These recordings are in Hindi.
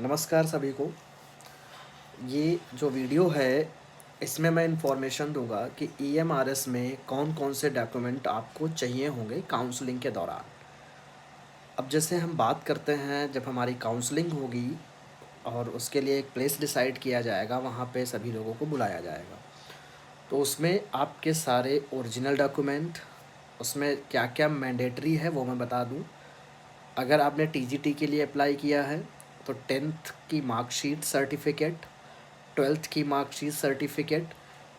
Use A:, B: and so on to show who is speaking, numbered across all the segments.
A: नमस्कार सभी को। ये जो वीडियो है, इसमें मैं इन्फॉर्मेशन दूँगा कि ईएमआरएस में कौन-कौन से डॉक्यूमेंट आपको चाहिए होंगे काउंसलिंग के दौरान। अब जैसे हम बात करते हैं, जब हमारी काउंसलिंग होगी और उसके लिए एक प्लेस डिसाइड किया जाएगा, वहाँ पे सभी लोगों को बुलाया जाएगा। तो उसमें आपके सारे ओरिजिनल डॉक्यूमेंट, उसमें क्या-क्या मैंडेटरी है वो मैं बता दूँ। अगर आपने टीजीटी के लिए अप्लाई किया है, तो 10th की मार्कशीट सर्टिफ़िकेट, 12th की मार्कशीट सर्टिफ़िकेट,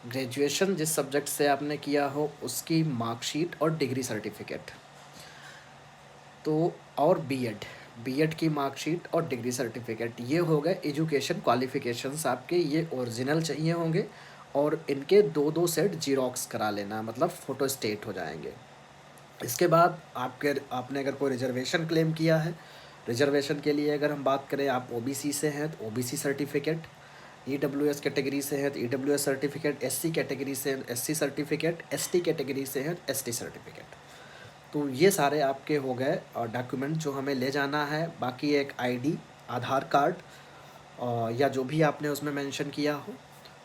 A: ग्रेजुएशन जिस सब्जेक्ट से आपने किया हो उसकी मार्कशीट और डिग्री सर्टिफ़िकेट। तो और बीएड की मार्कशीट और डिग्री सर्टिफ़िकेट, ये हो गए एजुकेशन क्वालिफ़िकेशंस आपके, ये ओरिजिनल चाहिए होंगे और इनके 2-2 सेट ज़ेरॉक्स करा लेना, मतलब फ़ोटोस्टेट हो जाएँगे। इसके बाद आपने अगर कोई रिज़र्वेशन क्लेम किया है, रिज़र्वेशन के लिए अगर हम बात करें, आप ओबीसी से हैं तो ओबीसी सर्टिफ़िकेट, ईडब्ल्यूएस कैटेगरी से हैं तो ईडब्ल्यूएस सर्टिफ़िकेट, एससी कैटेगरी से हैं तो एससी सर्टिफ़िकेट, एसटी कैटेगरी से हैं तो एसटी सर्टिफ़िकेट। तो ये सारे आपके हो गए डॉक्यूमेंट जो हमें ले जाना है। बाकी एक आईडी, आधार कार्ड या जो भी आपने उसमें मेंशन किया हो,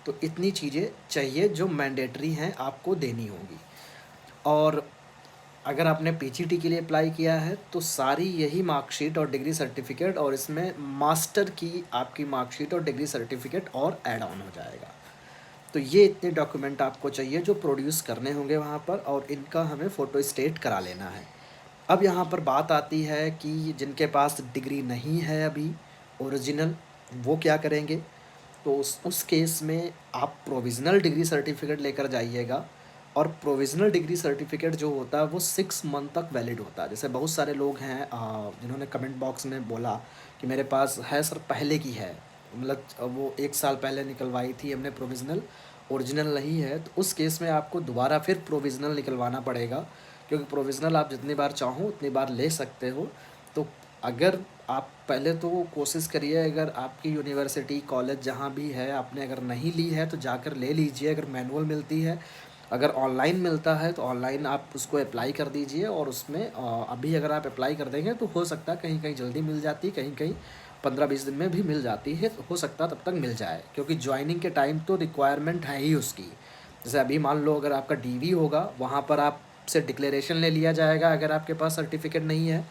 A: तो इतनी चीज़ें चाहिए जो मैंडेटरी हैं, आपको देनी होंगी। और अगर आपने पीजीटी के लिए अप्लाई किया है तो सारी यही मार्कशीट और डिग्री सर्टिफ़िकेट, और इसमें मास्टर की आपकी मार्कशीट और डिग्री सर्टिफ़िकेट और ऐड ऑन हो जाएगा। तो ये इतने डॉक्यूमेंट आपको चाहिए जो प्रोड्यूस करने होंगे वहाँ पर, और इनका हमें फ़ोटो स्टेट करा लेना है। अब यहाँ पर बात आती है कि जिनके पास डिग्री नहीं है अभी ओरिजिनल, वो क्या करेंगे? तो उस केस में आप प्रोविज़नल डिग्री सर्टिफ़िकेट लेकर जाइएगा, और प्रोविज़नल डिग्री सर्टिफ़िकेट जो होता है वो 6 मंथ तक वैलिड होता है। जैसे बहुत सारे लोग हैं जिन्होंने कमेंट बॉक्स में बोला कि मेरे पास है सर, पहले की है, मतलब वो 1 साल पहले निकलवाई थी हमने प्रोविज़नल, ओरिजिनल नहीं है। तो उस केस में आपको दोबारा फिर प्रोविज़नल निकलवाना पड़ेगा, क्योंकि प्रोविज़नल आप जितनी बार चाहो उतनी बार ले सकते हो। तो अगर आप पहले तो कोशिश करिए, अगर आपकी यूनिवर्सिटी, कॉलेज जहाँ भी है, आपने अगर नहीं ली है तो जाकर ले लीजिए, अगर मैनुअल मिलती है। अगर ऑनलाइन मिलता है तो ऑनलाइन आप उसको अप्लाई कर दीजिए, और उसमें अभी अगर आप अप्लाई कर देंगे तो हो सकता है कहीं-कहीं जल्दी मिल जाती है, कहीं-कहीं 15-20 दिन में भी मिल जाती है, तो हो सकता है तब तक मिल जाए, क्योंकि जॉइनिंग के टाइम तो रिक्वायरमेंट है ही उसकी। जैसे अभी मान लो अगर आपका डीवी होगा, वहाँ पर आपसे डिक्लेरेशन ले लिया जाएगा, अगर आपके पास सर्टिफ़िकेट नहीं है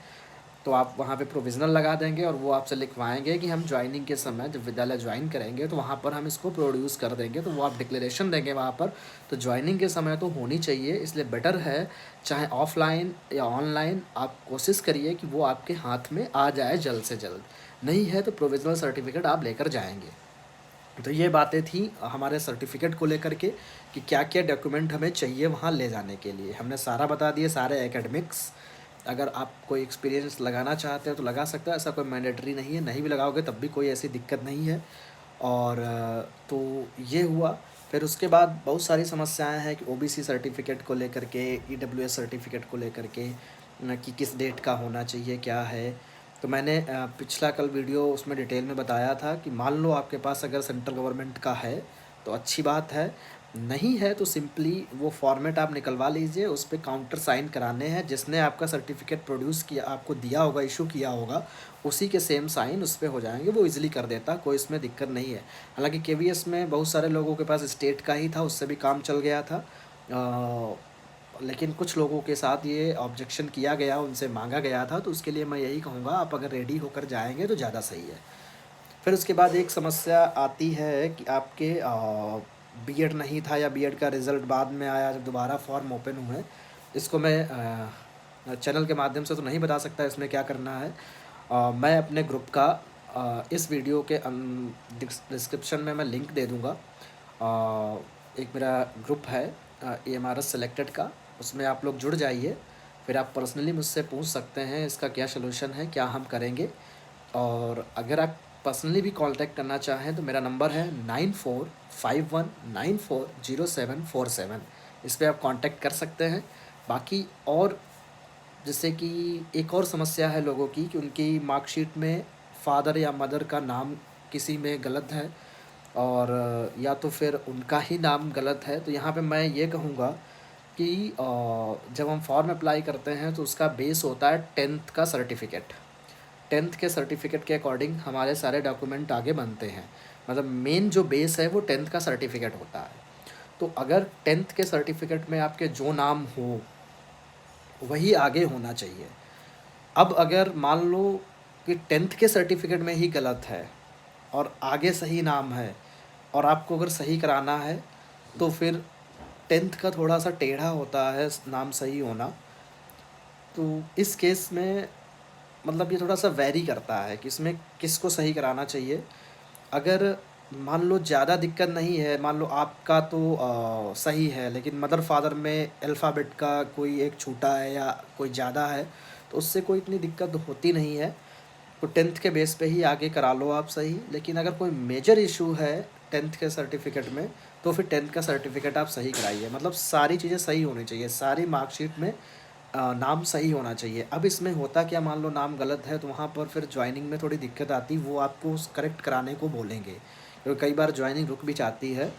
A: तो आप वहाँ पे प्रोविज़नल लगा देंगे, और वो आपसे लिखवाएँगे कि हम जॉइनिंग के समय जब विद्यालय जॉइन करेंगे तो वहाँ पर हम इसको प्रोड्यूस कर देंगे, तो वो आप डिक्लेरेशन देंगे वहाँ पर। तो जॉइनिंग के समय तो होनी चाहिए, इसलिए बेटर है चाहे ऑफ़लाइन या ऑनलाइन, आप कोशिश करिए कि वो आपके हाथ में आ जाए जल्द से जल्द। नहीं है तो प्रोविज़नल सर्टिफ़िकेट आप लेकर जाएँगे। तो ये बातें थी हमारे सर्टिफ़िकेट को लेकर के, कि क्या-क्या डॉक्यूमेंट हमें चाहिए वहाँ ले जाने के लिए। हमने सारा बता दिया, सारे एकेडमिक्स। अगर आप कोई एक्सपीरियंस लगाना चाहते हैं तो लगा सकते हैं, ऐसा कोई मैंडेटरी नहीं है, नहीं भी लगाओगे तब भी कोई ऐसी दिक्कत नहीं है। और तो ये हुआ। फिर उसके बाद बहुत सारी समस्याएँ हैं कि ओबीसी सर्टिफ़िकेट को लेकर के, ईडब्ल्यूएस सर्टिफ़िकेट को लेकर के, कि किस डेट का होना चाहिए, क्या है। तो मैंने पिछला कल वीडियो उसमें डिटेल में बताया था कि मान लो आपके पास अगर सेंट्रल गवर्नमेंट का है तो अच्छी बात है, नहीं है तो सिंपली वो फॉर्मेट आप निकलवा लीजिए, उस पे काउंटर साइन कराने हैं, जिसने आपका सर्टिफ़िकेट प्रोड्यूस किया, आपको दिया होगा, इश्यू किया होगा, उसी के सेम साइन उस पे हो जाएँगे, वो ईज़िली कर देता, कोई इसमें दिक्कत नहीं है। हालाँकि केवीएस में बहुत सारे लोगों के पास स्टेट का ही था, उससे भी काम चल गया था। लेकिन कुछ लोगों के साथ ये ऑब्जेक्शन किया गया, उनसे माँगा गया था, तो उसके लिए मैं यही कहूँगा, आप अगर रेडी होकर जाएँगे तो ज़्यादा सही है। फिर उसके बाद एक समस्या आती है कि आपके बीएड नहीं था, या बीएड का रिज़ल्ट बाद में आया जब दोबारा फॉर्म ओपन हुए। इसको मैं चैनल के माध्यम से तो नहीं बता सकता इसमें क्या करना है। मैं अपने ग्रुप का इस वीडियो के डिस्क्रिप्शन में मैं लिंक दे दूँगा। एक मेरा ग्रुप है ईएमआरएस सेलेक्टेड का, उसमें आप लोग जुड़ जाइए। फिर आप पर्सनली मुझसे पूछ सकते हैं इसका क्या सॉल्यूशन है, क्या हम करेंगे। और अगर आप पर्सनली भी कांटेक्ट करना चाहें तो मेरा नंबर है 9451940747। इस पे आप कांटेक्ट कर सकते हैं। बाकी और जैसे कि एक और समस्या है लोगों की कि उनकी मार्कशीट में फ़ादर या मदर का नाम किसी में गलत है, और या तो फिर उनका ही नाम गलत है। तो यहाँ पे मैं ये कहूँगा कि जब हम फॉर्म अप्लाई करते हैं तो उसका बेस होता है 10th का सर्टिफ़िकेट। 10th के सर्टिफिकेट के अकॉर्डिंग हमारे सारे डॉक्यूमेंट आगे बनते हैं। मतलब मेन जो बेस है वो 10th का सर्टिफिकेट होता है। तो अगर 10th के सर्टिफिकेट में आपके जो नाम हो वही आगे होना चाहिए। अब अगर मान लो कि 10th के सर्टिफिकेट में ही गलत है और आगे सही नाम है, और आपको अगर सही कराना है तो फिर 10th का थोड़ा सा टेढ़ा होता है नाम सही होना। तो इस केस में मतलब ये थोड़ा सा वैरी करता है कि इसमें किसको सही कराना चाहिए। अगर मान लो ज़्यादा दिक्कत नहीं है, मान लो आपका तो सही है लेकिन मदर फादर में अल्फ़ाबेट का कोई एक छूटा है या कोई ज़्यादा है, तो उससे कोई इतनी दिक्कत होती नहीं है। तो 10th के बेस पे ही आगे करा लो आप सही। लेकिन अगर कोई मेजर इशू है 10th के सर्टिफिकेट में, तो फिर 10th का सर्टिफिकेट आप सही कराइए। मतलब सारी चीज़ें सही होनी चाहिए, सारी मार्कशीट में नाम सही होना चाहिए। अब इसमें होता क्या, मान लो नाम गलत है तो वहाँ पर फिर जॉइनिंग में थोड़ी दिक्कत आती, वो आपको करेक्ट कराने को बोलेंगे, क्योंकि कई बार जॉइनिंग रुक भी जाती है।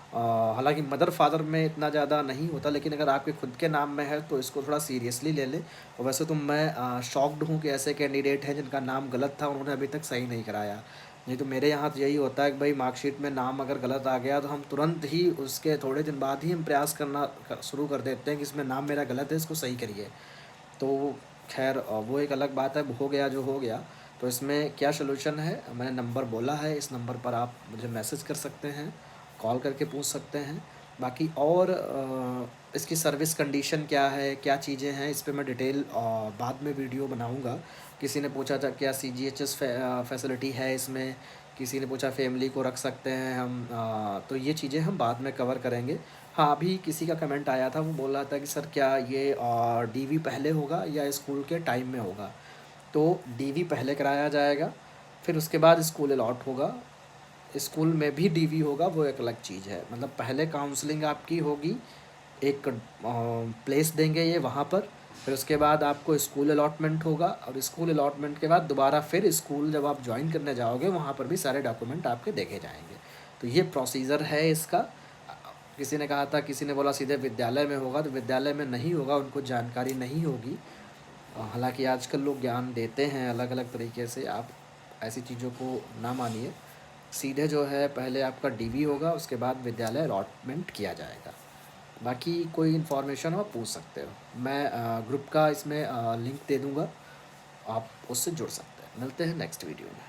A: हालांकि मदर फादर में इतना ज़्यादा नहीं होता, लेकिन अगर आपके खुद के नाम में है तो इसको थोड़ा सीरियसली ले लें। और वैसे तो मैं शॉक्ड हूँ कि ऐसे कैंडिडेट हैं जिनका नाम गलत था, उन्होंने अभी तक सही नहीं कराया। नहीं तो मेरे यहाँ तो यही होता है कि भाई मार्कशीट में नाम अगर गलत आ गया तो हम तुरंत ही उसके थोड़े दिन बाद ही हम प्रयास करना शुरू कर देते हैं कि इसमें नाम मेरा गलत है, इसको सही करिए। तो खैर वो एक अलग बात है, हो गया जो हो गया। तो इसमें क्या सलूशन है, मैंने नंबर बोला है, इस नंबर पर आप मुझे मैसेज कर सकते हैं, कॉल करके पूछ सकते हैं। बाकी और इसकी सर्विस कंडीशन क्या है, क्या चीज़ें हैं, इस पे मैं डिटेल बाद में वीडियो बनाऊंगा। किसी ने पूछा था क्या CGHS फैसिलिटी है इसमें, किसी ने पूछा फैमिली को रख सकते हैं हम, तो ये चीज़ें हम बाद में कवर करेंगे। हाँ, अभी किसी का कमेंट आया था, वो बोल रहा था कि सर क्या ये DV पहले होगा या स्कूल के टाइम में होगा। तो DV पहले कराया जाएगा, फिर उसके बाद स्कूल अलॉट होगा। स्कूल में भी DV होगा, वो एक अलग चीज़ है। मतलब पहले काउंसलिंग आपकी होगी, एक प्लेस देंगे ये वहाँ पर, फिर उसके बाद आपको स्कूल अलॉटमेंट होगा, और स्कूल अलॉटमेंट के बाद दोबारा फिर स्कूल जब आप ज्वाइन करने जाओगे वहाँ पर भी सारे डॉक्यूमेंट आपके देखे जाएंगे। तो ये प्रोसीजर है इसका। किसी ने कहा था, किसी ने बोला सीधे विद्यालय में होगा, तो विद्यालय में नहीं होगा, उनको जानकारी नहीं होगी। हालांकि आजकल लोग ज्ञान देते हैं अलग अलग तरीके से, आप ऐसी चीज़ों को ना मानिए। सीधे जो है पहले आपका DV होगा, उसके बाद विद्यालय अलॉटमेंट किया जाएगा। बाकी कोई इन्फॉर्मेशन हो आप पूछ सकते हो, मैं ग्रुप का इसमें लिंक दे दूँगा, आप उससे जुड़ सकते हैं। मिलते हैं नेक्स्ट वीडियो में।